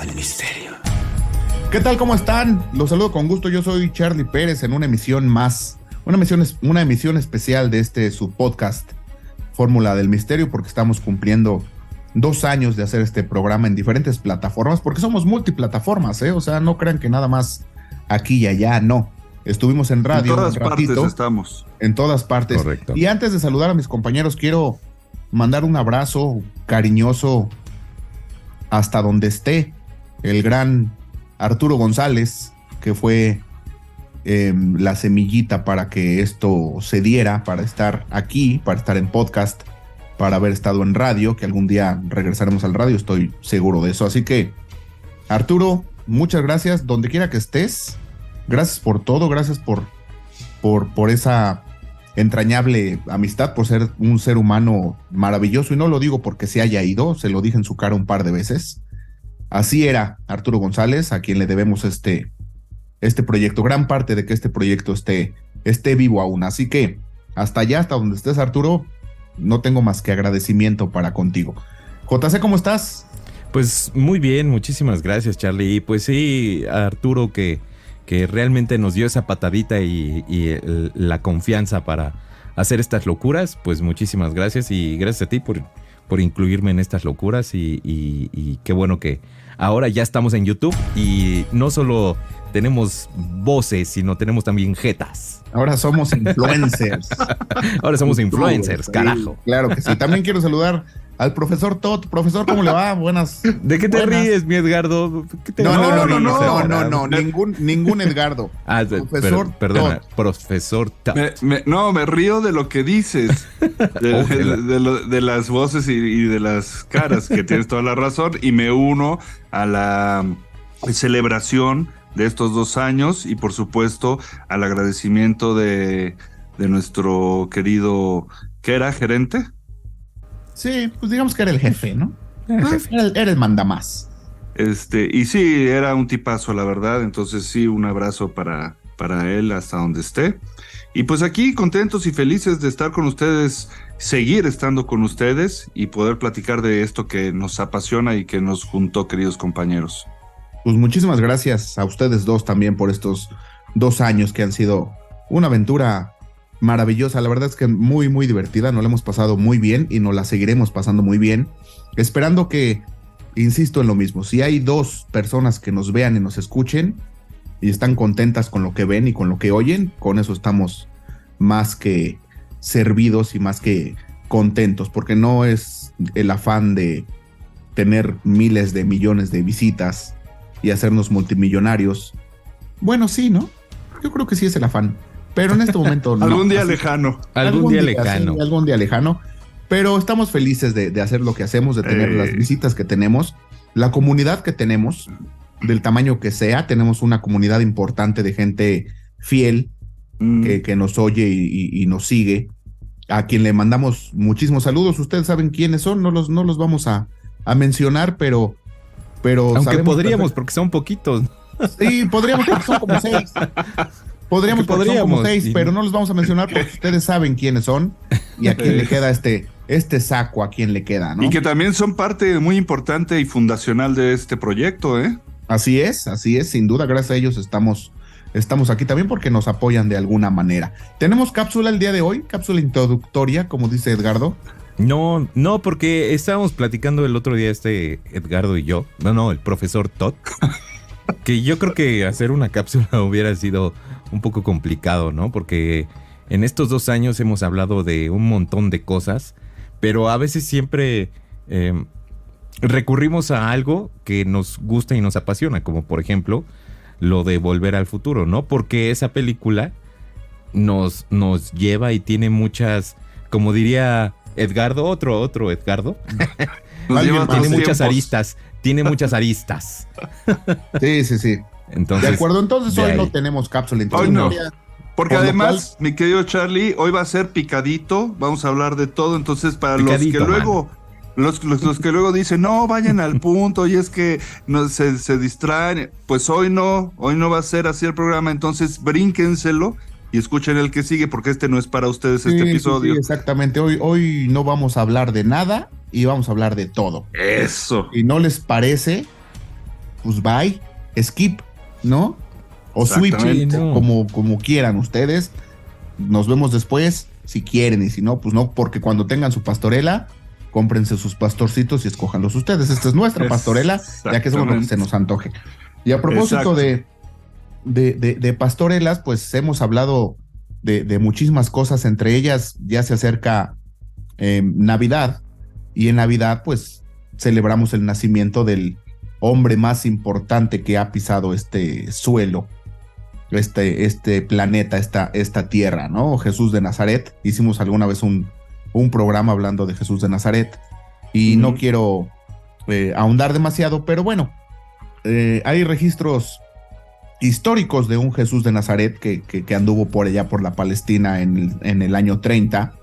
del misterio. ¿Qué tal? ¿Cómo están? Los saludo con gusto. Yo soy Charlie Pérez en una emisión más, una emisión especial de su podcast Fórmula del Misterio, porque estamos cumpliendo 2 años de hacer este programa en diferentes plataformas, porque somos multiplataformas, ¿eh? O sea, no crean que nada más aquí y allá, no. Estuvimos en radio en todas un ratito. partes estamos. En todas partes. Correcto. Y antes de saludar a mis compañeros, quiero mandar un abrazo cariñoso hasta donde esté el gran Arturo González, que fue la semillita para que esto se diera, para estar aquí, para estar en podcast, para haber estado en radio, que algún día regresaremos al radio, estoy seguro de eso. Así que, Arturo, muchas gracias, donde quiera que estés. Gracias por todo, gracias por esa entrañable amistad, por ser un ser humano maravilloso, y no lo digo porque se haya ido, se lo dije en su cara un par de veces. Así era Arturo González, a quien le debemos este proyecto, gran parte de que este proyecto esté vivo aún. Así que hasta allá, hasta donde estés, Arturo, no tengo más que agradecimiento para contigo. JC, ¿cómo estás? Pues muy bien, muchísimas gracias, Charlie. Y pues sí, Arturo, que realmente nos dio esa patadita y la confianza para hacer estas locuras, pues muchísimas gracias, y gracias a ti por incluirme en estas locuras, y qué bueno que ahora ya estamos en YouTube y no solo tenemos voces, sino tenemos también jetas. Ahora somos influencers. Ahora somos influencers, carajo. Claro que sí. También quiero saludar al profesor Todd. Profesor, ¿cómo le va? Buenas. ¿De qué te ríes, mi Edgardo? No, ningún Edgardo. Perdona, profesor Todd. Me río de lo que dices, de las voces y de las caras, que tienes toda la razón, y me uno a la celebración de estos 2 años, y por supuesto al agradecimiento de nuestro querido, ¿qué era? ¿Gerente? Sí, pues digamos que era el jefe, ¿no? Era el mandamás. Y sí, era un tipazo, la verdad. Entonces sí, un abrazo para él hasta donde esté. Y pues aquí contentos y felices de estar con ustedes, seguir estando con ustedes y poder platicar de esto que nos apasiona y que nos juntó, queridos compañeros. Pues muchísimas gracias a ustedes dos también por estos 2 años que han sido una aventura maravillosa. La verdad es que muy, muy divertida. Nos la hemos pasado muy bien y nos la seguiremos pasando muy bien. Esperando que, insisto en lo mismo, si hay 2 personas que nos vean y nos escuchen y están contentas con lo que ven y con lo que oyen, con eso estamos más que servidos y más que contentos, porque no es el afán de tener miles de millones de visitas y hacernos multimillonarios. Bueno, sí, ¿no? Yo creo que sí es el afán, pero en este momento no. Algún día lejano. Algún día lejano. Sí, algún día lejano. Pero estamos felices de hacer lo que hacemos, de tener las visitas que tenemos, la comunidad que tenemos, del tamaño que sea. Tenemos una comunidad importante de gente fiel que nos oye y nos sigue, a quien le mandamos muchísimos saludos. Ustedes saben quiénes son, no los vamos a mencionar, pero aunque podríamos, porque son poquitos. Sí, podríamos, porque son como 6. Podríamos, son como 6, pero no los vamos a mencionar porque ustedes saben quiénes son y a quién le queda este saco, a quién le queda, ¿no? Y que también son parte muy importante y fundacional de este proyecto, ¿eh? Así es, sin duda, gracias a ellos estamos aquí también porque nos apoyan de alguna manera. ¿Tenemos cápsula el día de hoy? ¿Cápsula introductoria, como dice Edgardo? No, porque estábamos platicando el otro día Edgardo y yo, el profesor Todd, que yo creo que hacer una cápsula hubiera sido un poco complicado, ¿no? Porque en estos 2 años hemos hablado de un montón de cosas, pero a veces siempre recurrimos a algo que nos gusta y nos apasiona, como por ejemplo lo de Volver al Futuro, ¿no? Porque esa película nos lleva y tiene muchas, como diría Edgardo, otro Edgardo, tiene muchas aristas. Sí. Entonces, de acuerdo, entonces hoy no tenemos cápsula introductoria. Hoy no. Porque además, mi querido Charlie, hoy va a ser picadito, vamos a hablar de todo. Entonces, para picadito, los que luego dicen, no, vayan al punto, y es que no, se distraen, pues hoy no va a ser así el programa. Entonces brínquenselo y escuchen el que sigue, porque este no es para ustedes, este episodio. Sí, exactamente, hoy no vamos a hablar de nada y vamos a hablar de todo. Eso. ¿Y no les parece? pues bye, skip, ¿no? O switch, como quieran ustedes. Nos vemos después, si quieren, y si no, pues no, porque cuando tengan su pastorela, cómprense sus pastorcitos y escójanlos ustedes. Esta es nuestra pastorela, ya que es lo que se nos antoje. Y a propósito de pastorelas, pues hemos hablado de muchísimas cosas, entre ellas ya se acerca Navidad, y en Navidad pues celebramos el nacimiento del hombre más importante que ha pisado este suelo, este planeta, esta tierra, ¿no? Jesús de Nazaret. Hicimos alguna vez un programa hablando de Jesús de Nazaret, y no quiero ahondar demasiado, pero bueno, hay registros históricos de un Jesús de Nazaret que anduvo por allá por la Palestina en el año 30.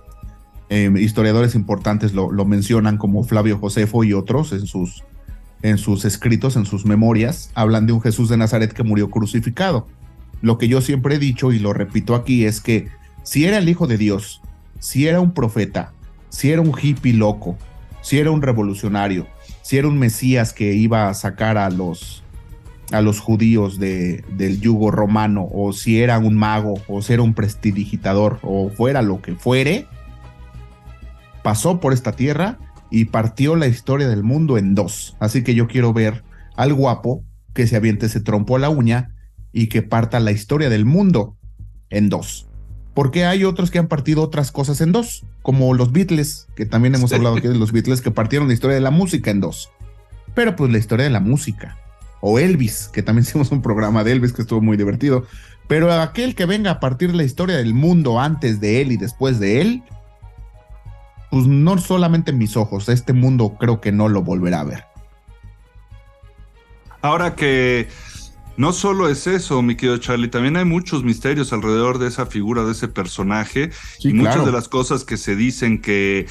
Historiadores importantes lo mencionan, como Flavio Josefo y otros en sus escritos, en sus memorias, hablan de un Jesús de Nazaret que murió crucificado. Lo que yo siempre he dicho y lo repito aquí es que si era el Hijo de Dios, si era un profeta, si era un hippie loco, si era un revolucionario, si era un Mesías que iba a sacar a los judíos del yugo romano, o si era un mago, o si era un prestidigitador, o fuera lo que fuere, pasó por esta tierra y partió la historia del mundo en dos. Así que yo quiero ver al guapo que se aviente ese trompo a la uña y que parta la historia del mundo en dos. Porque hay otros que han partido otras cosas en dos, como los Beatles, que también hemos hablado aquí de los Beatles, que partieron la historia de la música en dos. Pero pues la historia de la música, o Elvis, que también hicimos un programa de Elvis que estuvo muy divertido. Pero aquel que venga a partir la historia del mundo antes de él y después de él, pues no solamente en mis ojos, este mundo creo que no lo volverá a ver. Ahora que no solo es eso, mi querido Charlie, también hay muchos misterios alrededor de esa figura, de ese personaje, sí, y muchas de las cosas que se dicen que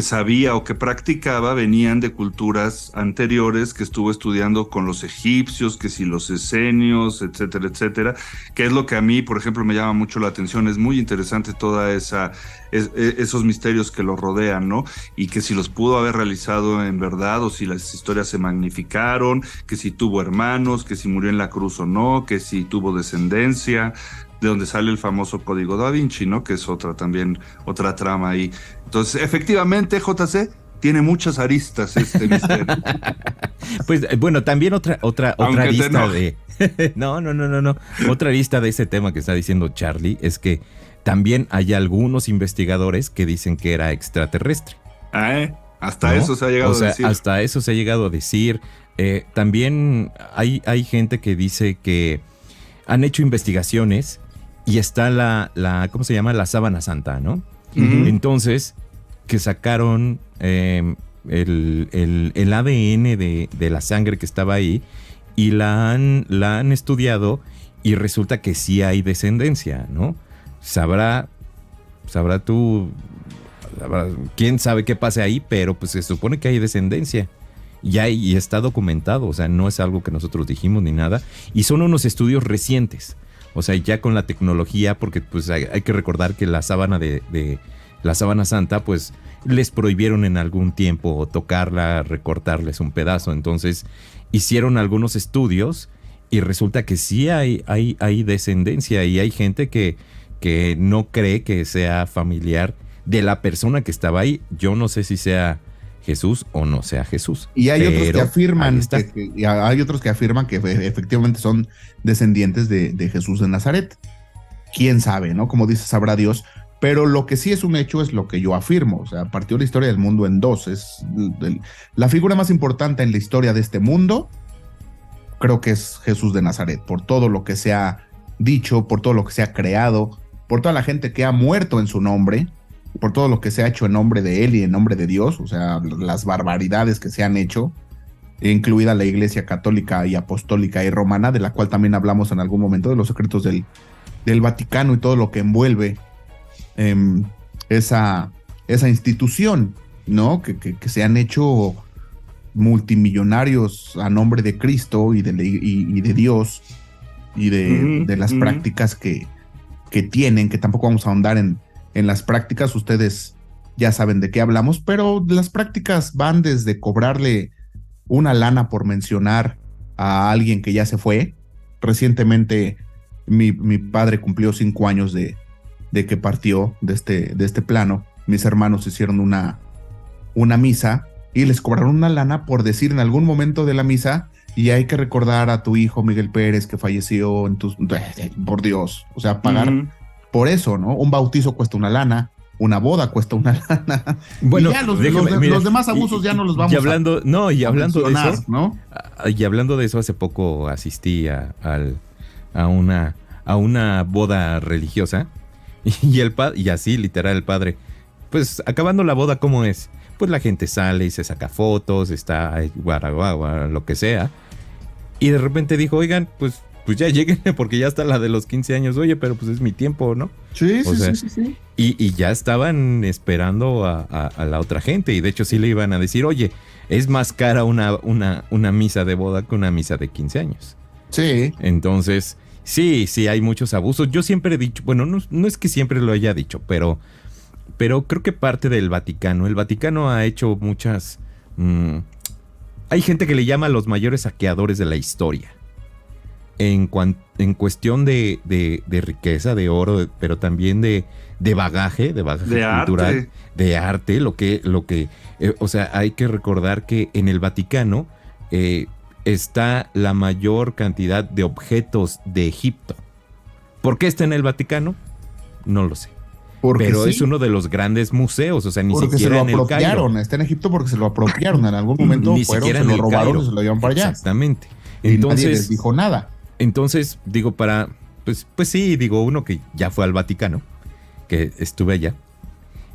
sabía o que practicaba venían de culturas anteriores que estuvo estudiando con los egipcios, que si los esenios, etcétera, etcétera, que es lo que a mí, por ejemplo, me llama mucho la atención. Es muy interesante toda esos misterios que lo rodean, ¿no? Y que si los pudo haber realizado en verdad, o si las historias se magnificaron, que si tuvo hermanos, que si murió en la cruz o no, que si tuvo descendencia, de donde sale el famoso Código Da Vinci, ¿no? Que es otra trama ahí. Entonces, efectivamente, JC tiene muchas aristas este misterio. Pues bueno, también otra arista de... No. Otra arista de ese tema que está diciendo Charlie es que también hay algunos investigadores que dicen que era extraterrestre. Hasta eso se ha llegado a decir. Hasta eso se ha llegado a decir. También hay gente que dice que han hecho investigaciones y está ¿cómo se llama? La sábana santa, ¿no? Uh-huh. Entonces, que sacaron el ADN de la sangre que estaba ahí y la han estudiado, y resulta que sí hay descendencia, ¿no? Sabrá quién sabe qué pase ahí, pero pues se supone que hay descendencia. Y está documentado, o sea, no es algo que nosotros dijimos ni nada. Y son unos estudios recientes, o sea, ya con la tecnología, porque pues hay que recordar que la sábana de la sábana santa, pues les prohibieron en algún tiempo tocarla, recortarles un pedazo. Entonces hicieron algunos estudios y resulta que sí hay descendencia, y hay gente que no cree que sea familiar de la persona que estaba ahí. Yo no sé si sea Jesús o no sea Jesús. Y hay otros que afirman hay otros que afirman que efectivamente son descendientes de Jesús de Nazaret. Quién sabe, ¿no? Como dice, sabrá Dios. Pero lo que sí es un hecho es lo que yo afirmo. O sea, partió la historia del mundo en dos. Es la figura más importante en la historia de este mundo. Creo que es Jesús de Nazaret, por todo lo que se ha dicho, por todo lo que se ha creado, por toda la gente que ha muerto en su nombre, por todo lo que se ha hecho en nombre de él y en nombre de Dios, o sea, las barbaridades que se han hecho, incluida la Iglesia Católica y Apostólica y Romana, de la cual también hablamos en algún momento, de los secretos del Vaticano y todo lo que envuelve esa institución, ¿no? Que se han hecho multimillonarios a nombre de Cristo y de Dios y de las prácticas que tienen, que tampoco vamos a ahondar en las prácticas. Ustedes ya saben de qué hablamos, pero las prácticas van desde cobrarle una lana por mencionar a alguien que ya se fue. Recientemente mi padre cumplió 5 años de que partió de este plano. Mis hermanos hicieron una misa y les cobraron una lana por decir en algún momento de la misa: y hay que recordar a tu hijo Miguel Pérez que falleció por Dios. O sea, pagar por eso, ¿no? Un bautizo cuesta una lana, una boda cuesta una lana. Bueno, y ya los demás abusos ya no los vamos y hablando de eso, ¿no? Y hablando de eso, hace poco asistí a una boda religiosa y así literal el padre, pues acabando la boda, ¿cómo es? Pues la gente sale y se saca fotos, está guaraguagua, lo que sea. Y de repente dijo: oigan, pues ya lleguen, porque ya está la de los 15 años. Oye, pero pues es mi tiempo, ¿no? Sí. Y ya estaban esperando a la otra gente. Y de hecho sí le iban a decir: oye, es más cara una misa de boda que una misa de 15 años. Sí. Entonces, sí, hay muchos abusos. Yo siempre he dicho, bueno, no es que siempre lo haya dicho, pero creo que parte del Vaticano. El Vaticano ha hecho muchas... hay gente que le llama a los mayores saqueadores de la historia. En cuestión de riqueza, de oro, pero también de bagaje cultural, arte. De arte, lo que o sea, hay que recordar que en el Vaticano está la mayor cantidad de objetos de Egipto. ¿Por qué está en el Vaticano? No lo sé. Pero sí, es uno de los grandes museos, o sea, ni porque siquiera se lo apropiaron. Está en Egipto porque se lo apropiaron. En algún momento ni siquiera se lo robaron Cairo. Y se lo llevan para allá. Exactamente. Entonces, y nadie les dijo nada. Entonces, digo, pues sí, digo, uno que ya fue al Vaticano, que estuve allá.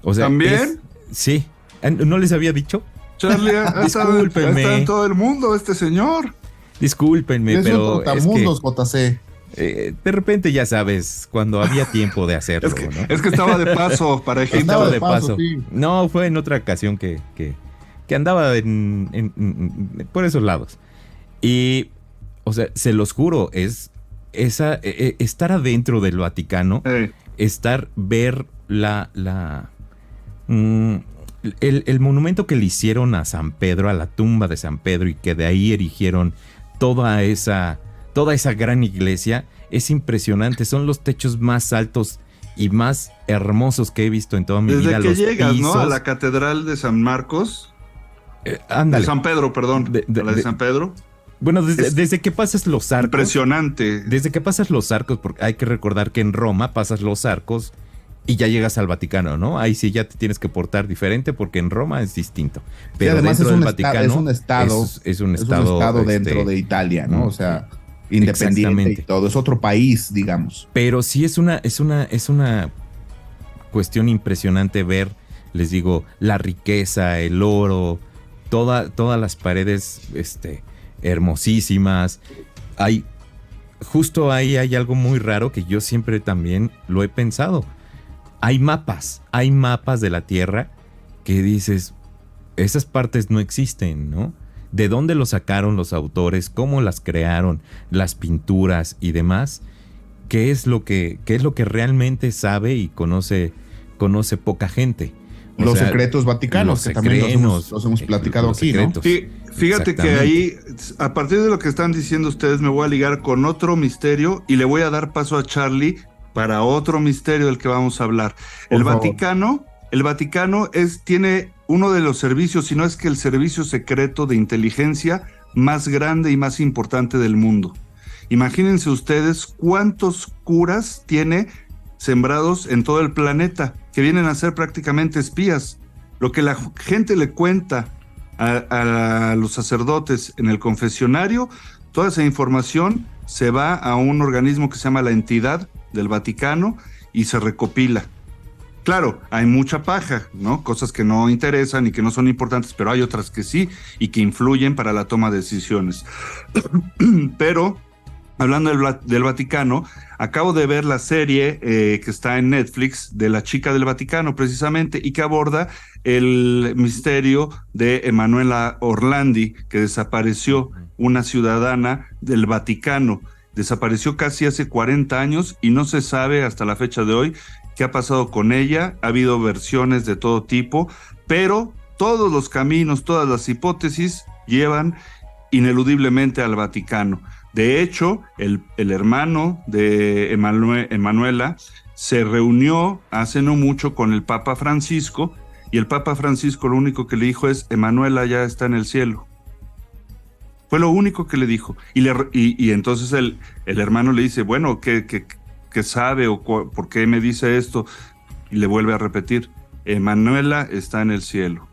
O sea, ¿también? Sí. ¿No les había dicho? Charlie, discúlpenme. Está en todo el mundo este señor. Discúlpenme, pero es que... JC. De repente, ya sabes, cuando había tiempo de hacerlo, ¿no? Es que estaba de paso para Egipto. Estaba de paso. Sí. No, fue en otra ocasión que andaba por esos lados. Y, o sea, se los juro, estar adentro del Vaticano, ver el monumento que le hicieron a San Pedro, a la tumba de San Pedro, y que de ahí erigieron toda esa gran iglesia, es impresionante. Son los techos más altos y más hermosos que he visto en toda mi vida. Desde que llegas, pisos, ¿no? A la catedral de San Marcos. Ándale. De San Pedro, perdón. La de San Pedro. Bueno, desde que pasas los arcos. Impresionante. Desde que pasas los arcos, porque hay que recordar que en Roma pasas los arcos y ya llegas al Vaticano, ¿no? Ahí sí ya te tienes que portar diferente, porque en Roma es distinto. Pero además dentro del Vaticano es un estado dentro de Italia, ¿no? O sea, independiente y todo, es otro país, digamos. Pero sí es una cuestión impresionante ver, les digo, la riqueza, el oro, todas las paredes hermosísimas. Justo ahí hay algo muy raro que yo siempre también lo he pensado. Hay mapas de la Tierra que dices, esas partes no existen, ¿no? ¿De dónde lo sacaron los autores? ¿Cómo las crearon? Las pinturas y demás. ¿Qué es lo que realmente sabe y conoce poca gente? Los secretos vaticanos, que también los hemos platicado aquí, ¿no? Fíjate que ahí, a partir de lo que están diciendo ustedes, me voy a ligar con otro misterio y le voy a dar paso a Charlie para otro misterio del que vamos a hablar. El Vaticano tiene uno de los servicios, si no es que el servicio secreto de inteligencia más grande y más importante del mundo. Imagínense ustedes cuántos curas tiene sembrados en todo el planeta, que vienen a ser prácticamente espías. Lo que la gente le cuenta a los sacerdotes en el confesionario, toda esa información se va a un organismo que se llama la Entidad del Vaticano y se recopila. Claro, hay mucha paja, ¿no? Cosas que no interesan y que no son importantes, pero hay otras que sí y que influyen para la toma de decisiones. Pero, hablando del Vaticano, acabo de ver la serie que está en Netflix de La Chica del Vaticano, precisamente, y que aborda el misterio de Emanuela Orlandi, que desapareció, una ciudadana del Vaticano. Desapareció casi hace 40 años y no se sabe hasta la fecha de hoy qué ha pasado con ella. Ha habido versiones de todo tipo, pero todos los caminos, todas las hipótesis llevan ineludiblemente al Vaticano. De hecho, el hermano de Emanuela se reunió hace no mucho con el Papa Francisco, y el Papa Francisco lo único que le dijo es: Emanuela ya está en el cielo. Fue lo único que le dijo. Y entonces el hermano le dice: bueno, ¿qué sabe o por qué me dice esto? Y le vuelve a repetir: Emanuela está en el cielo.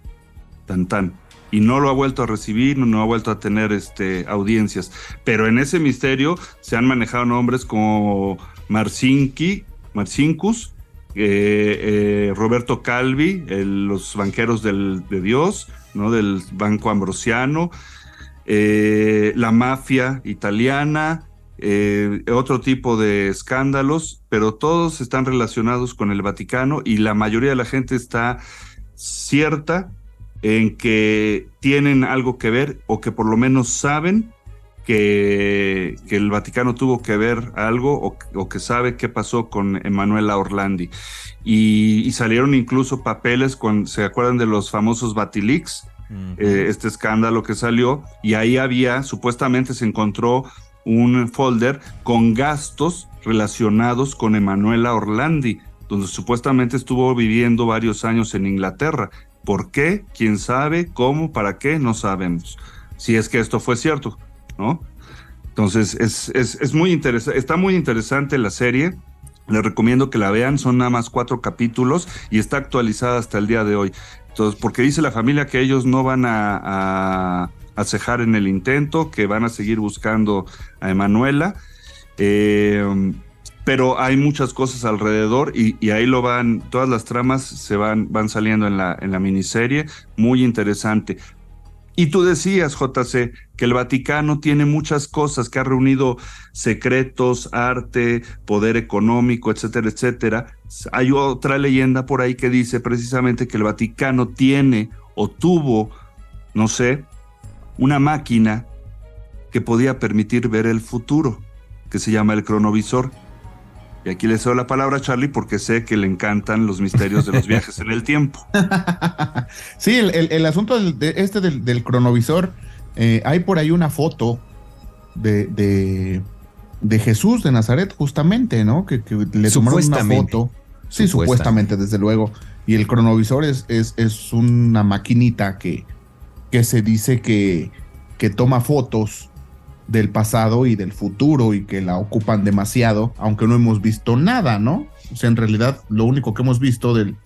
Tan tan. Y no lo ha vuelto a recibir, no ha vuelto a tener audiencias. Pero en ese misterio se han manejado nombres como Marcinkus, Roberto Calvi, los banqueros de Dios, ¿no? Del Banco Ambrosiano, la mafia italiana, otro tipo de escándalos, pero todos están relacionados con el Vaticano, y la mayoría de la gente está cierta en que tienen algo que ver, o que por lo menos saben que el Vaticano tuvo que ver algo, o que sabe qué pasó con Emanuela Orlandi. Y salieron incluso papeles, ¿se acuerdan de los famosos Batileaks? Este escándalo que salió, y ahí supuestamente se encontró un folder con gastos relacionados con Emanuela Orlandi, donde supuestamente estuvo viviendo varios años en Inglaterra. ¿Por qué? ¿Quién sabe? ¿Cómo? ¿Para qué? No sabemos. Si es que esto fue cierto, ¿no? Entonces es muy interesante, está muy interesante la serie. Les recomiendo que la vean, son nada más 4 capítulos y está actualizada hasta el día de hoy. Entonces, porque dice la familia que ellos no van a cejar en el intento, que van a seguir buscando a Emanuela, pero hay muchas cosas alrededor, y ahí todas las tramas van saliendo en la miniserie, muy interesante. Y tú decías, JC, que el Vaticano tiene muchas cosas, que ha reunido secretos, arte, poder económico, etcétera, etcétera. Hay otra leyenda por ahí que dice precisamente que el Vaticano tiene o tuvo, no sé, una máquina que podía permitir ver el futuro, que se llama el cronovisor. Y aquí le cedo la palabra a Charlie porque sé que le encantan los misterios de los viajes en el tiempo. Sí, el asunto del cronovisor, hay por ahí una foto de Jesús de Nazaret, justamente, ¿no? Que le tomaron una foto. Sí, supuestamente, desde luego. Y el cronovisor es una maquinita que se dice que toma fotos del pasado y del futuro, y que la ocupan demasiado, aunque no hemos visto nada, ¿no? O sea, en realidad lo único que hemos visto del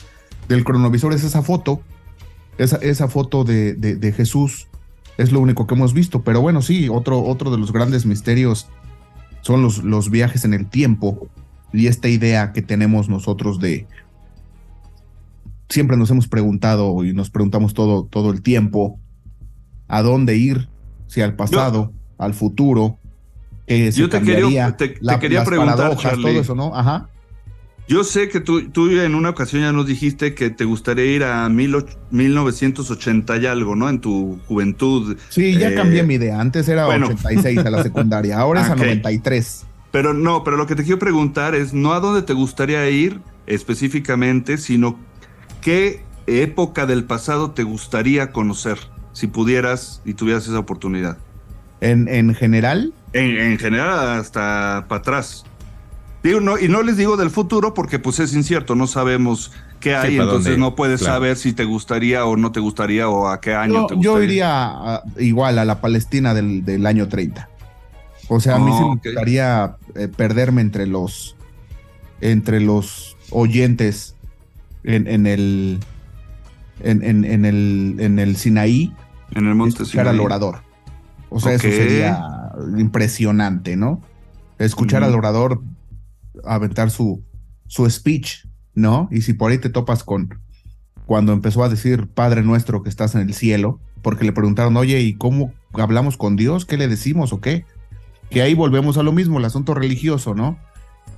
cronovisor es esa foto, esa foto de Jesús, es lo único que hemos visto. Pero bueno, sí, otro de los grandes misterios son los viajes en el tiempo, y esta idea que tenemos nosotros siempre nos hemos preguntado, y nos preguntamos todo el tiempo, ¿a dónde ir? Si al pasado, al futuro, yo te quería preguntar, Charlie, todo eso, ¿no? Ajá. Yo sé que tú en una ocasión ya nos dijiste que te gustaría ir a 1980 y algo, ¿no? En tu juventud. Sí, ya cambié mi idea. Antes era 86 a la secundaria, ahora es a 93. Pero lo que te quiero preguntar es no a dónde te gustaría ir específicamente, sino qué época del pasado te gustaría conocer, si pudieras y tuvieras esa oportunidad. ¿En general? En general, hasta para atrás. Digo, y no les digo del futuro porque pues es incierto, no sabemos qué hay, entonces no puedes saber si te gustaría o no te gustaría, o a qué año te gustaría. Yo iría igual a la Palestina del año 30. O sea, a mí sí me gustaría perderme entre los oyentes en el Sinaí, en el monte Sinaí, al orador. O sea, eso sería impresionante, ¿no? Escuchar al orador aventar su speech, ¿no? Y si por ahí te topas cuando empezó a decir Padre nuestro que estás en el cielo, porque le preguntaron, oye, ¿y cómo hablamos con Dios? ¿Qué le decimos o qué? Que ahí volvemos a lo mismo, el asunto religioso, ¿no?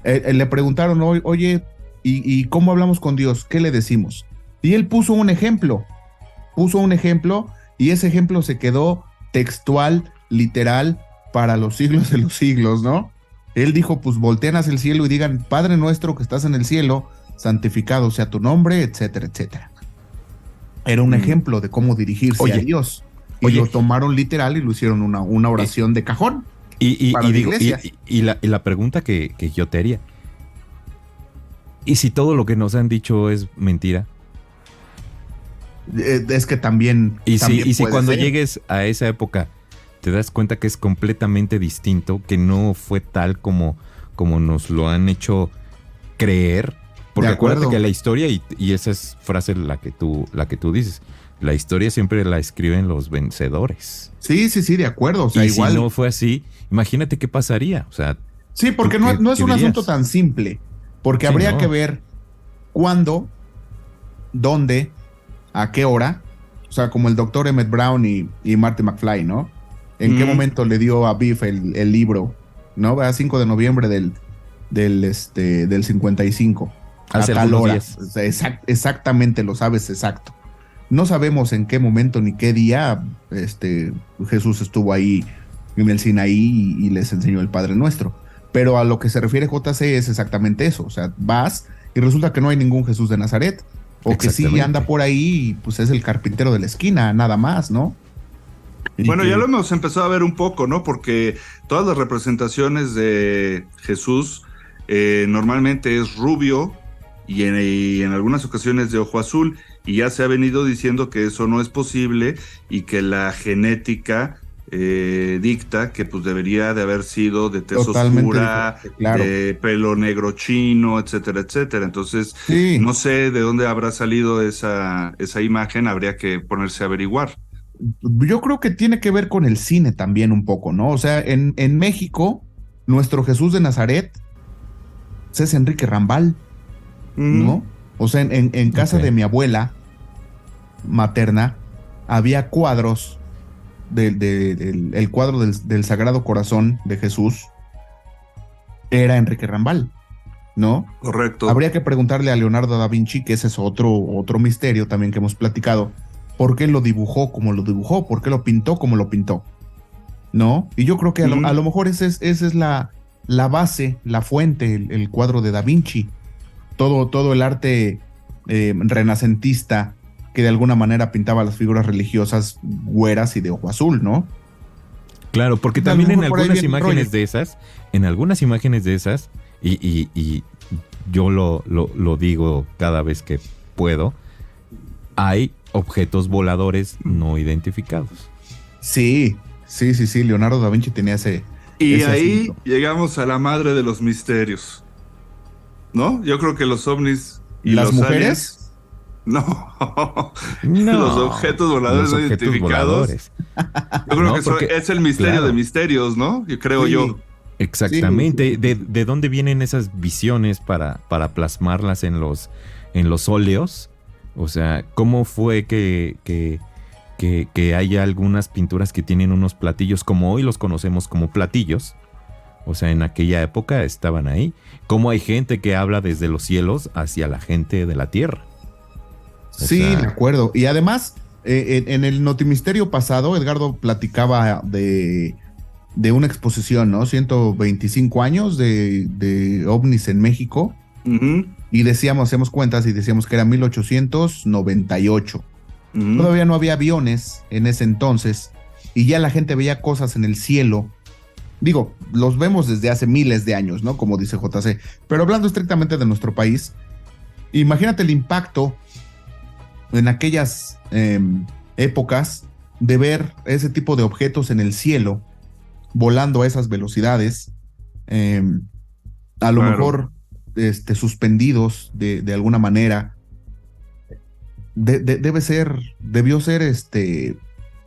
Le preguntaron, oye, ¿y cómo hablamos con Dios? ¿Qué le decimos? Y él puso un ejemplo, y ese ejemplo se quedó textual, literal, para los siglos de los siglos, ¿no? Él dijo, pues volteen hacia el cielo y digan, Padre nuestro que estás en el cielo, santificado sea tu nombre, etcétera, etcétera. Era un ejemplo de cómo dirigirse a Dios. y lo tomaron literal y lo hicieron una oración de cajón. Y la pregunta que yo te haría, ¿y si todo lo que nos han dicho es mentira? Es que también. Y si cuando llegues a esa época te das cuenta que es completamente distinto, que no fue tal como nos lo han hecho creer. Porque acuérdate que la historia, y esa es frase la que tú dices, la historia siempre la escriben los vencedores. Sí, de acuerdo. O sea, y igual. Si no fue así, imagínate qué pasaría. O sea, sí, porque no es un asunto tan simple. Porque habría que ver cuándo, dónde, a qué hora. O sea, como el doctor Emmett Brown y Marty McFly, ¿no? ¿En qué momento le dio a Biff el libro? ¿No? A 5 de noviembre del 55. Hace a tal hora. Exactamente, lo sabes exacto. No sabemos en qué momento ni qué día Jesús estuvo ahí en el Sinaí y les enseñó el Padre Nuestro. Pero a lo que se refiere JC es exactamente eso. O sea, vas y resulta que no hay ningún Jesús de Nazaret. O que sí anda por ahí y pues es el carpintero de la esquina, nada más, ¿no? Bueno, ya lo hemos empezado a ver un poco, ¿no? Porque todas las representaciones de Jesús normalmente es rubio y en algunas ocasiones de ojo azul, y ya se ha venido diciendo que eso no es posible y que la genética dicta que pues debería de haber sido de tez oscura, claro, de pelo negro chino, etcétera, etcétera. Entonces, no sé de dónde habrá salido esa imagen, habría que ponerse a averiguar. Yo creo que tiene que ver con el cine también un poco, ¿no? O sea, en México, nuestro Jesús de Nazaret es Enrique Rambal, ¿no? O sea, en casa de mi abuela materna había cuadros el cuadro del Sagrado Corazón de Jesús era Enrique Rambal, ¿no? Correcto. Habría que preguntarle a Leonardo da Vinci, que ese es otro misterio también que hemos platicado, ¿por qué lo dibujó como lo dibujó? ¿Por qué lo pintó como lo pintó? ¿No? Y yo creo que a lo mejor esa es la base, la fuente, el cuadro de Da Vinci. Todo el arte renacentista que de alguna manera pintaba las figuras religiosas güeras y de ojo azul, ¿no? Claro, porque también en algunas imágenes de esas, y yo lo digo cada vez que puedo, hay objetos voladores no identificados. Sí, Leonardo da Vinci tenía ese... Y ese ahí asunto. Llegamos a la madre de los misterios, ¿no? Yo creo que los ovnis y las los mujeres... aliens, no, los objetos voladores no identificados. Yo creo que eso es el misterio de misterios, ¿no? Yo creo yo. Exactamente. Sí. ¿De dónde vienen esas visiones para plasmarlas en los óleos? O sea, ¿cómo fue que haya algunas pinturas que tienen unos platillos como hoy los conocemos como platillos? O sea, en aquella época estaban ahí. ¿Cómo hay gente que habla desde los cielos hacia la gente de la tierra? De acuerdo. Y además, en el Notimisterio pasado, Edgardo platicaba de una exposición, ¿no? 125 años de ovnis en México. Y hacíamos cuentas y decíamos que era 1898. Todavía no había aviones en ese entonces y ya la gente veía cosas en el cielo. Digo, los vemos desde hace miles de años, ¿no? Como dice JC. Pero hablando estrictamente de nuestro país, imagínate el impacto en aquellas épocas de ver ese tipo de objetos en el cielo volando a esas velocidades, a lo mejor suspendidos de alguna manera. Debió ser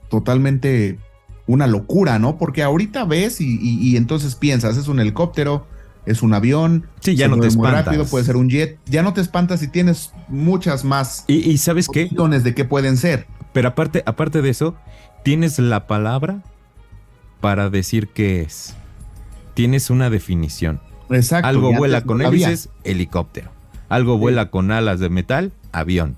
totalmente una locura, ¿no? Porque ahorita ves y entonces piensas, es un helicóptero, es un avión, sí, ya no te espantas. Rápido, puede ser un jet, ya no te espantas y tienes muchas más y ¿sabes qué? Opciones de qué pueden ser. Pero aparte de eso, tienes la palabra para decir qué es. Tienes una definición. Exacto. Algo vuela con hélices, helicóptero. Algo vuela con alas de metal, avión.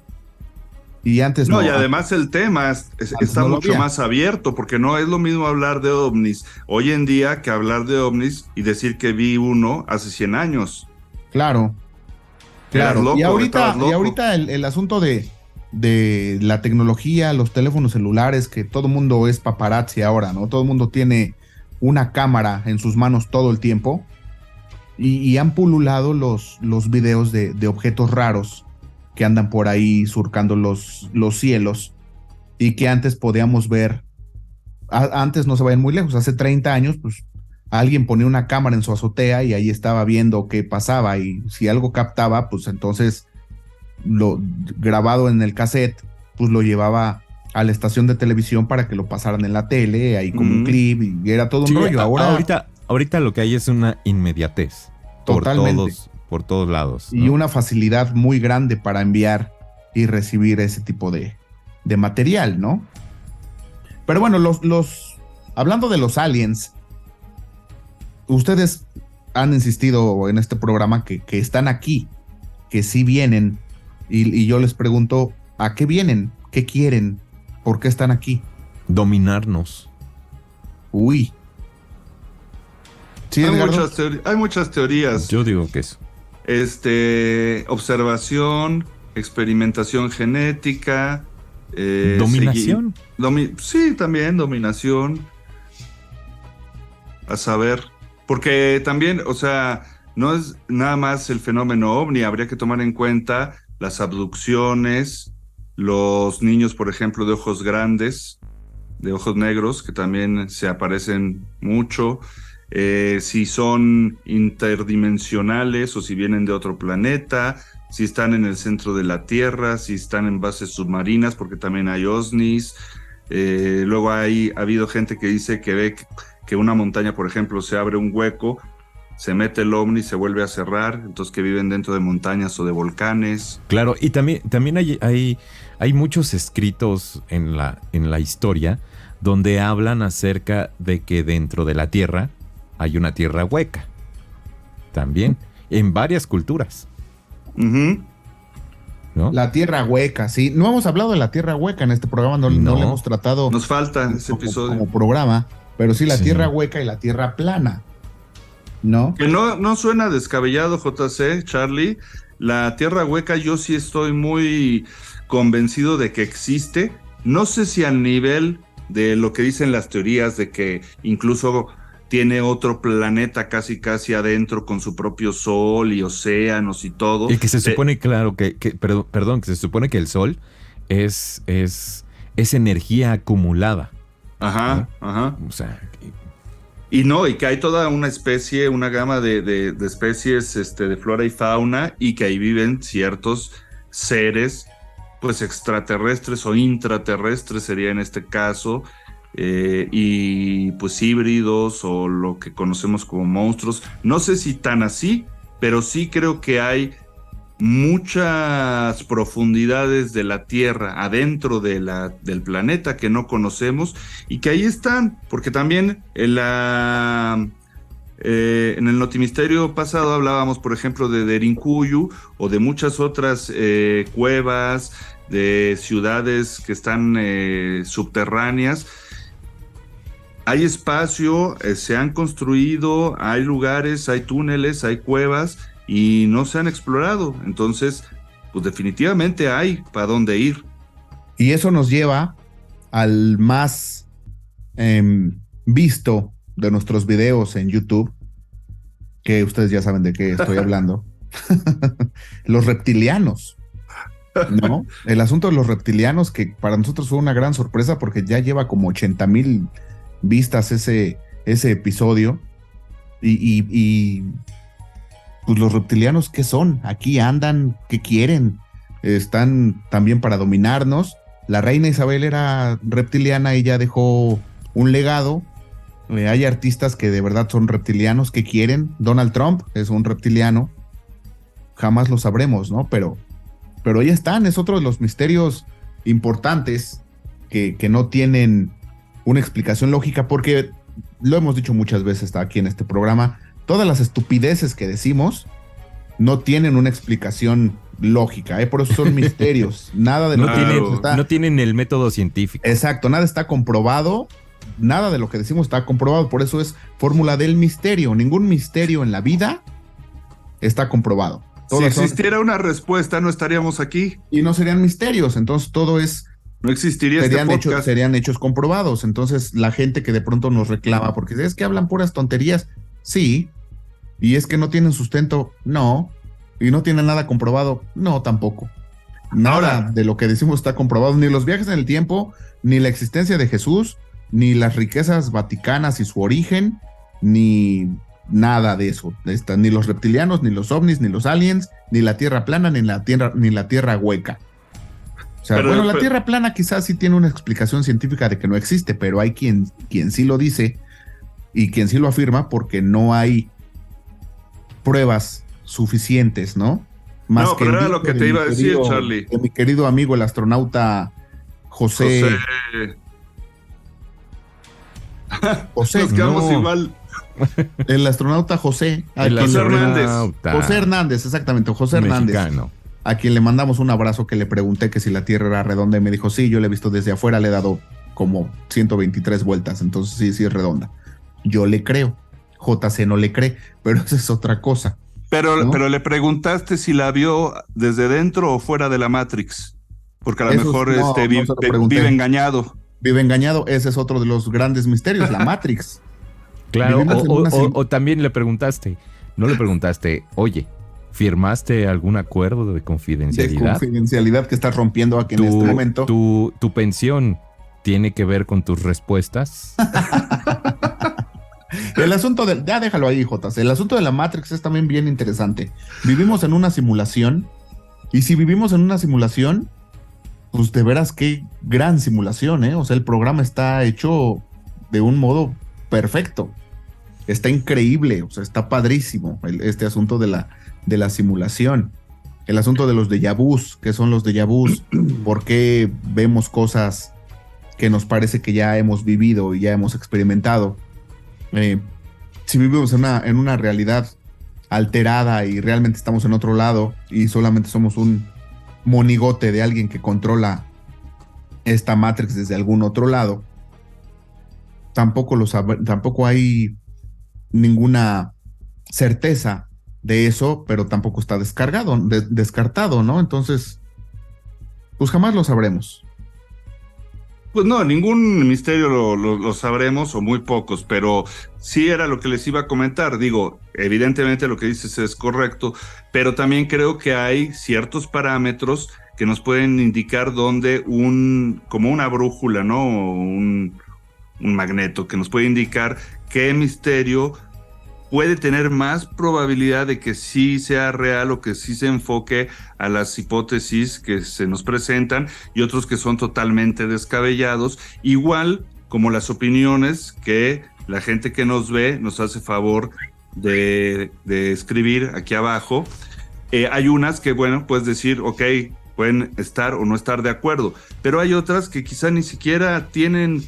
Y antes no. Y además el tema está mucho más abierto, porque no es lo mismo hablar de ovnis hoy en día que hablar de ovnis y decir que vi uno hace 100 años. Claro. Loco, y ahorita el asunto de de la tecnología, los teléfonos celulares, que todo mundo es paparazzi ahora, ¿no? Todo el mundo tiene una cámara en sus manos todo el tiempo y han pululado los videos de objetos raros que andan por ahí surcando los cielos y que antes podíamos ver. Antes no se vayan muy lejos, hace 30 años, pues alguien ponía una cámara en su azotea y ahí estaba viendo qué pasaba, y si algo captaba, pues entonces lo grabado en el cassette, pues lo llevaba a la estación de televisión para que lo pasaran en la tele, ahí como un clip, y era todo un rollo. Ahorita lo que hay es una inmediatez. Totalmente. Por todos lados, ¿no? Y una facilidad muy grande para enviar y recibir ese tipo de material, ¿no? Pero bueno, hablando de los aliens, ustedes han insistido en este programa que están aquí, que sí vienen, y yo les pregunto, ¿a qué vienen? ¿Qué quieren? ¿Por qué están aquí? Dominarnos. Uy. ¿Sí, hay muchas teorías. Yo digo que eso. Observación, experimentación genética. ¿Dominación? Sí, también dominación. A saber. Porque también, o sea, no es nada más el fenómeno ovni. Habría que tomar en cuenta las abducciones, los niños, por ejemplo, de ojos grandes, de ojos negros, que también se aparecen mucho. Si son interdimensionales o si vienen de otro planeta, si están en el centro de la Tierra, si están en bases submarinas, porque también hay OVNIs. Luego ha habido gente que dice que ve que una montaña, por ejemplo, se abre un hueco, se mete el ovni, se vuelve a cerrar, entonces que viven dentro de montañas o de volcanes. Claro, y también hay muchos escritos en la historia donde hablan acerca de que dentro de la Tierra hay una tierra hueca. También, en varias culturas. Uh-huh. ¿No? La tierra hueca, sí. No hemos hablado de la tierra hueca en este programa, no le hemos tratado. Nos falta ese episodio. Como programa, pero sí la tierra hueca y la tierra plana, ¿no? Que no suena descabellado, JC, Charlie. La tierra hueca yo sí estoy muy convencido de que existe. No sé si al nivel de lo que dicen las teorías de que incluso tiene otro planeta casi adentro con su propio sol y océanos y todo. Y que se supone, claro, que se supone que el sol es energía acumulada. Ajá, ¿no? Ajá. O sea... Y que hay toda una especie, una gama de especies de flora y fauna, y que ahí viven ciertos seres, pues extraterrestres o intraterrestres sería en este caso, y pues híbridos o lo que conocemos como monstruos. No sé si tan así, pero sí creo que hay muchas profundidades de la Tierra adentro del planeta que no conocemos y que ahí están, porque también en el Notimisterio pasado hablábamos, por ejemplo, de Derinkuyu o de muchas otras cuevas, de ciudades que están subterráneas. Hay espacio, se han construido, hay lugares, hay túneles, hay cuevas y no se han explorado. Entonces, pues definitivamente hay para dónde ir. Y eso nos lleva al más visto de nuestros videos en YouTube, que ustedes ya saben de qué estoy hablando. Los reptilianos, ¿no? El asunto de los reptilianos, que para nosotros fue una gran sorpresa porque ya lleva como 80,000 vistas ese episodio. Y pues los reptilianos, ¿qué son? Aquí andan, ¿qué quieren? Están también para dominarnos. La reina Isabel era reptiliana, ella dejó un legado. Hay artistas que de verdad son reptilianos, ¿qué quieren? Donald Trump es un reptiliano. Jamás lo sabremos, ¿no? Pero ahí están, es otro de los misterios importantes que no tienen una explicación lógica, porque lo hemos dicho muchas veces aquí en este programa, todas las estupideces que decimos no tienen una explicación lógica, por eso son misterios. Nada de no tienen el método científico. Exacto, nada está comprobado, nada de lo que decimos está comprobado, por eso es fórmula del misterio. Ningún misterio en la vida está comprobado. Si existiera una respuesta, no estaríamos aquí. Y no serían misterios, entonces todo es... No existiría serían hechos comprobados. Entonces la gente que de pronto nos reclama, porque es que hablan puras tonterías, sí, y es que no tienen sustento, no, y no tienen nada comprobado, no, tampoco. Nada de lo que decimos está comprobado, ni los viajes en el tiempo, ni la existencia de Jesús, ni las riquezas vaticanas y su origen, ni nada de eso. Ni los reptilianos, ni los ovnis, ni los aliens, ni la tierra plana, ni la tierra hueca. O sea, la tierra plana quizás sí tiene una explicación científica de que no existe, pero hay quien sí lo dice y quien sí lo afirma, porque no hay pruebas suficientes, ¿no? Más que pero era lo que te iba a decir, Charlie. De mi querido amigo, el astronauta José. Nos quedamos igual. El astronauta José. José Hernández, exactamente, José Hernández. Mexicano. A quien le mandamos un abrazo, que le pregunté que si la Tierra era redonda y me dijo, sí, yo la he visto desde afuera, le he dado como 123 vueltas, entonces sí es redonda. Yo le creo, JC no le cree, pero esa es otra cosa. Pero le preguntaste si la vio desde dentro o fuera de la Matrix, porque a lo mejor vive engañado. Vive engañado, ese es otro de los grandes misterios, la Matrix. Claro, o también le preguntaste, oye, ¿firmaste algún acuerdo de confidencialidad? De confidencialidad que estás rompiendo aquí en este momento. ¿Tu pensión tiene que ver con tus respuestas? El asunto ya déjalo ahí, Jotas. El asunto de la Matrix es también bien interesante. Vivimos en una simulación, y si vivimos en una simulación, pues de veras qué gran simulación, ¿eh? O sea, el programa está hecho de un modo perfecto. Está increíble, o sea, está padrísimo este asunto de la simulación. El asunto de los déjà vus, ¿qué son los déjà vus? ¿Por qué vemos cosas que nos parece que ya hemos vivido y ya hemos experimentado? Si vivimos en una realidad alterada y realmente estamos en otro lado y solamente somos un monigote de alguien que controla esta Matrix desde algún otro lado, tampoco hay ninguna certeza de eso, pero tampoco está descartado, ¿no? Entonces, pues jamás lo sabremos. Pues no, ningún misterio lo sabremos, o muy pocos, pero sí era lo que les iba a comentar. Digo, evidentemente lo que dices es correcto, pero también creo que hay ciertos parámetros que nos pueden indicar dónde como una brújula, ¿no? Un magneto que nos puede indicar qué misterio puede tener más probabilidad de que sí sea real o que sí se enfoque a las hipótesis que se nos presentan, y otros que son totalmente descabellados, igual como las opiniones que la gente que nos ve nos hace favor de escribir aquí abajo. Hay unas que, bueno, puedes decir, ok, pueden estar o no estar de acuerdo, pero hay otras que quizá ni siquiera tienen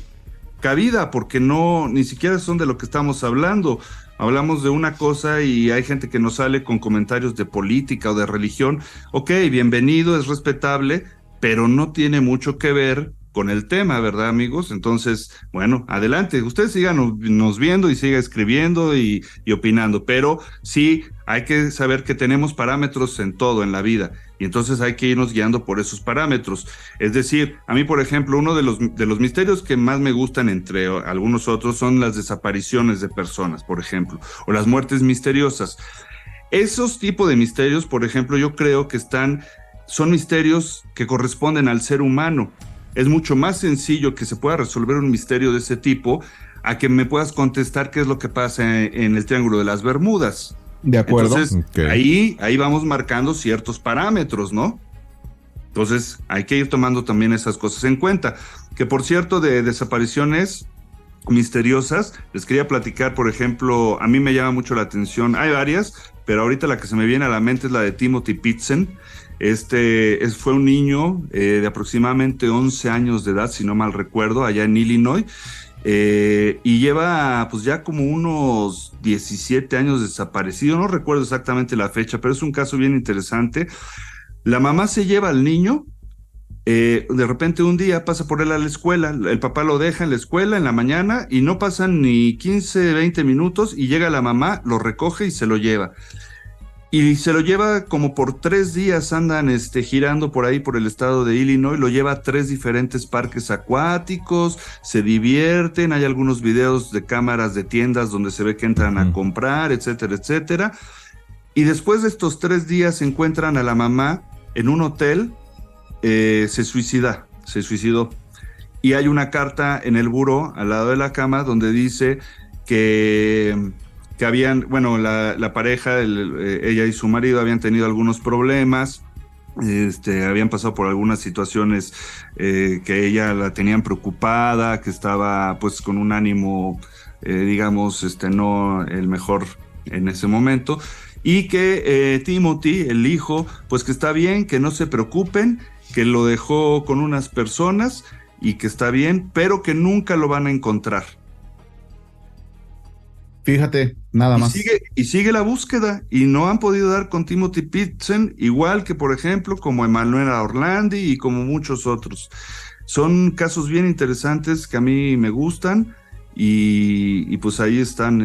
cabida, porque ni siquiera son de lo que estamos hablando. Hablamos de una cosa y hay gente que nos sale con comentarios de política o de religión. Ok, bienvenido, es respetable, pero no tiene mucho que ver con el tema, ¿verdad, amigos? Entonces, bueno, adelante, ustedes sigan nos viendo y sigan escribiendo y opinando, pero sí hay que saber que tenemos parámetros en todo en la vida, y entonces hay que irnos guiando por esos parámetros. Es decir, a mí, por ejemplo, uno de los misterios que más me gustan, entre algunos otros, son las desapariciones de personas, por ejemplo, o las muertes misteriosas. Esos tipos de misterios, por ejemplo, yo creo que son misterios que corresponden al ser humano. Es mucho más sencillo que se pueda resolver un misterio de ese tipo a que me puedas contestar qué es lo que pasa en el Triángulo de las Bermudas. De acuerdo. Entonces, okay, ahí vamos marcando ciertos parámetros, ¿no? Entonces, hay que ir tomando también esas cosas en cuenta. Que, por cierto, de desapariciones misteriosas, les quería platicar, por ejemplo, a mí me llama mucho la atención, hay varias, pero ahorita la que se me viene a la mente es la de Timothy Pitzen. Fue un niño de aproximadamente 11 años de edad, si no mal recuerdo, allá en Illinois, y lleva pues ya como unos 17 años desaparecido, no recuerdo exactamente la fecha, pero es un caso bien interesante. La mamá se lleva al niño, de repente un día pasa por él a la escuela, el papá lo deja en la escuela en la mañana y no pasan ni 15, 20 minutos y llega la mamá, lo recoge y se lo lleva. Y se lo lleva como por 3 días, andan girando por ahí por el estado de Illinois, lo lleva a 3 diferentes parques acuáticos, se divierten, hay algunos videos de cámaras de tiendas donde se ve que entran a comprar, etcétera, etcétera. Y después de estos 3 días encuentran a la mamá en un hotel, se suicidó. Y hay una carta en el buró al lado de la cama donde dice que habían, bueno, la pareja, ella y su marido habían tenido algunos problemas, habían pasado por algunas situaciones que ella la tenían preocupada, que estaba pues con un ánimo, digamos, no el mejor en ese momento, y que Timothy, el hijo, pues que está bien, que no se preocupen, que lo dejó con unas personas y que está bien, pero que nunca lo van a encontrar. Fíjate, nada más. Y sigue la búsqueda y no han podido dar con Timothy Pitzen, igual que, por ejemplo, como Emanuela Orlandi y como muchos otros. Son casos bien interesantes que a mí me gustan y pues ahí están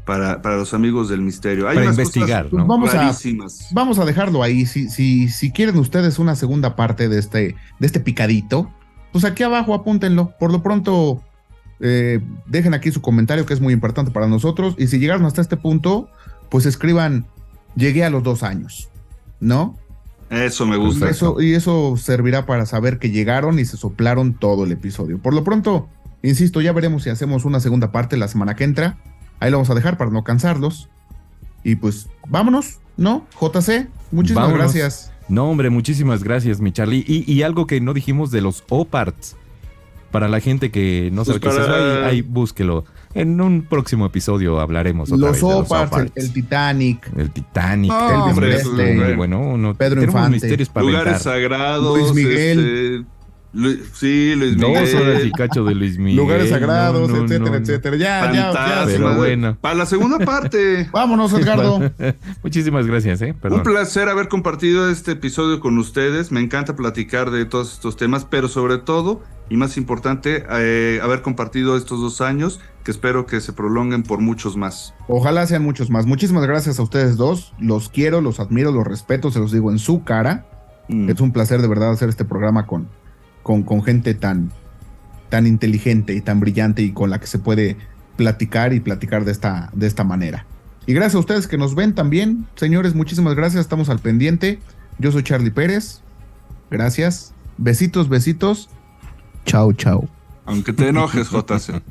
para los amigos del misterio. Hay para unas investigar, cosas, ¿no? Vamos a dejarlo ahí. Si quieren ustedes una segunda parte de este picadito, pues aquí abajo apúntenlo. Por lo pronto, dejen aquí su comentario, que es muy importante para nosotros. Y si llegaron hasta este punto, pues escriban: llegué a los 2 años, ¿no? Eso me gusta. Eso servirá para saber que llegaron y se soplaron todo el episodio. Por lo pronto, insisto, ya veremos si hacemos una segunda parte la semana que entra. Ahí lo vamos a dejar para no cansarlos. Y pues, vámonos, ¿no? JC, muchísimas gracias. No, hombre, muchísimas gracias, mi Charlie. Y algo que no dijimos de los OPARTs. Para la gente que no sabe qué es eso, ahí búsquelo. En un próximo episodio hablaremos otra vez de los OPARTs. El Titanic. El Titanic. Bueno, Pedro Infante. Misterios para lugares sagrados. Luis Miguel. Luis Miguel. 2 horas y cacho de Luis Miguel. Lugares sagrados, etcétera. Ya. Pero bueno. Para la segunda parte. Vámonos, Edgardo. Muchísimas gracias, Perdón. Un placer haber compartido este episodio con ustedes. Me encanta platicar de todos estos temas, pero sobre todo, y más importante, haber compartido estos 2 años, que espero que se prolonguen por muchos más. Ojalá sean muchos más. Muchísimas gracias a ustedes dos. Los quiero, los admiro, los respeto, se los digo en su cara. Es un placer de verdad hacer este programa con gente tan inteligente y tan brillante y con la que se puede platicar de esta manera. Y gracias a ustedes que nos ven también, señores, muchísimas gracias, estamos al pendiente. Yo soy Charlie Pérez, gracias, besitos, chao. Aunque te enojes, JC.